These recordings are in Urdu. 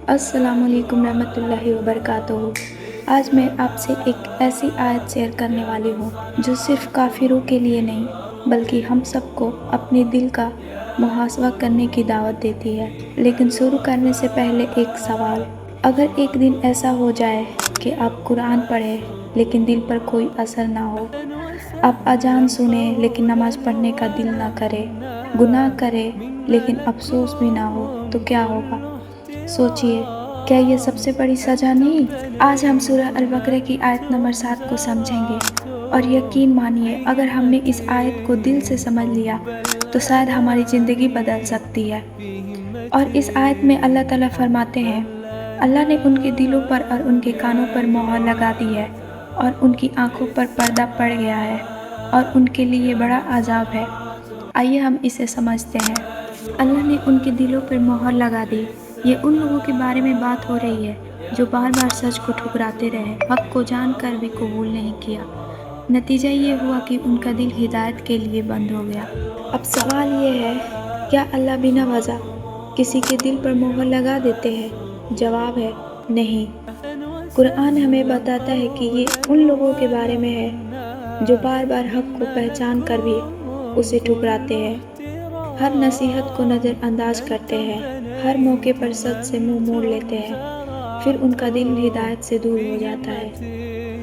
السلام علیکم رحمۃ اللہ وبرکاتہ۔ آج میں آپ سے ایک ایسی آیت شیئر کرنے والی ہوں جو صرف کافروں کے لیے نہیں بلکہ ہم سب کو اپنے دل کا محاسبہ کرنے کی دعوت دیتی ہے۔ لیکن شروع کرنے سے پہلے ایک سوال۔ اگر ایک دن ایسا ہو جائے کہ آپ قرآن پڑھیں لیکن دل پر کوئی اثر نہ ہو، آپ اذان سنیں لیکن نماز پڑھنے کا دل نہ کرے، گناہ کرے لیکن افسوس بھی نہ ہو، تو کیا ہوگا؟ سوچئے، کیا یہ سب سے بڑی سزا نہیں؟ آج ہم سورہ البقرہ کی آیت نمبر 7 کو سمجھیں گے، اور یقین مانیے اگر ہم نے اس آیت کو دل سے سمجھ لیا تو شاید ہماری زندگی بدل سکتی ہے۔ اور اس آیت میں اللہ تعالیٰ فرماتے ہیں، اللہ نے ان کے دلوں پر اور ان کے کانوں پر مہر لگا دی ہے، اور ان کی آنکھوں پر پردہ پڑ گیا ہے، اور ان کے لیے بڑا عذاب ہے۔ آئیے ہم اسے سمجھتے ہیں۔ اللہ نے ان کے دلوں پر مہر لگا دی، یہ ان لوگوں کے بارے میں بات ہو رہی ہے جو بار بار سچ کو ٹھکراتے رہے، حق کو جان کر بھی قبول نہیں کیا۔ نتیجہ یہ ہوا کہ ان کا دل ہدایت کے لیے بند ہو گیا۔ اب سوال یہ ہے، کیا اللہ بنا وجہ کسی کے دل پر مہر لگا دیتے ہیں؟ جواب ہے نہیں۔ قرآن ہمیں بتاتا ہے کہ یہ ان لوگوں کے بارے میں ہے جو بار بار حق کو پہچان کر بھی اسے ٹھکراتے ہیں، ہر نصیحت کو نظر انداز کرتے ہیں، ہر موقع پر سچ سے منہ موڑ لیتے ہیں، پھر ان کا دل ہدایت سے دور ہو جاتا ہے۔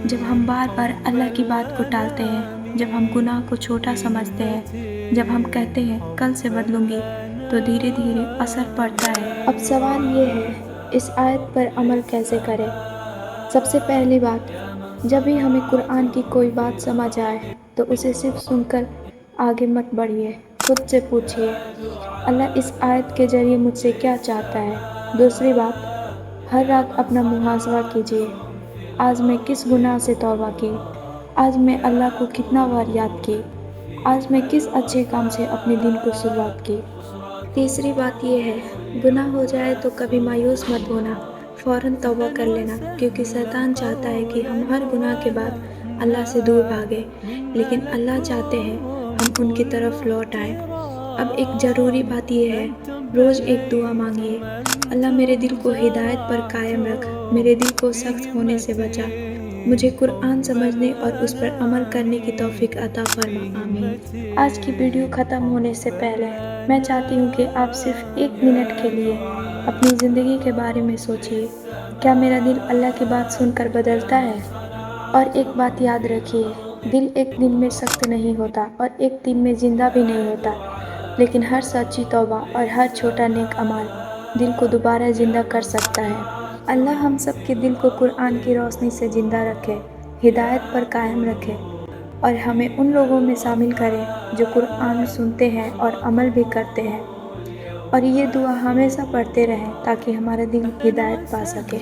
جب ہم بار بار اللہ کی بات کو ٹالتے ہیں، جب ہم گناہ کو چھوٹا سمجھتے ہیں، جب ہم کہتے ہیں کل سے بدلوں گی، تو دھیرے دھیرے اثر پڑتا ہے۔ اب سوال یہ ہے، اس آیت پر عمل کیسے کریں؟ سب سے پہلی بات، جب بھی ہمیں قرآن کی کوئی بات سمجھ آئے تو اسے صرف سن کر آگے مت بڑھیے، خود سے پوچھئے، اللہ اس آیت کے ذریعے مجھ سے کیا چاہتا ہے؟ دوسری بات، ہر رات اپنا محاسبہ کیجئے، آج میں کس گناہ سے توبہ کی؟ آج میں اللہ کو کتنا بار یاد کی؟ آج میں کس اچھے کام سے اپنے دن کو شروعات کی؟ تیسری بات یہ ہے، گناہ ہو جائے تو کبھی مایوس مت ہونا، فوراً توبہ کر لینا، کیونکہ شیطان چاہتا ہے کہ ہم ہر گناہ کے بعد اللہ سے دور بھاگیں، لیکن اللہ چاہتے ہیں ہم ان کی طرف لوٹ آئیں۔ اب ایک ضروری بات یہ ہے، روز ایک دعا مانگیے، اللہ میرے دل کو ہدایت پر قائم رکھ، میرے دل کو سخت ہونے سے بچا، مجھے قرآن سمجھنے اور اس پر عمل کرنے کی توفیق عطا فرما، آمین۔ آج کی ویڈیو ختم ہونے سے پہلے میں چاہتی ہوں کہ آپ صرف 1 منٹ کے لیے اپنی زندگی کے بارے میں سوچئے، کیا میرا دل اللہ کی بات سن کر بدلتا ہے؟ اور ایک بات یاد رکھیے، دل ایک دن میں سخت نہیں ہوتا اور ایک دن میں زندہ بھی نہیں ہوتا، لیکن ہر سچی توبہ اور ہر چھوٹا نیک عمل دل کو دوبارہ زندہ کر سکتا ہے۔ اللہ ہم سب کے دل کو قرآن کی روشنی سے زندہ رکھے، ہدایت پر قائم رکھے، اور ہمیں ان لوگوں میں شامل کرے جو قرآن سنتے ہیں اور عمل بھی کرتے ہیں۔ اور یہ دعا ہمیشہ پڑھتے رہیں تاکہ ہمارا دل ہدایت پا سکے۔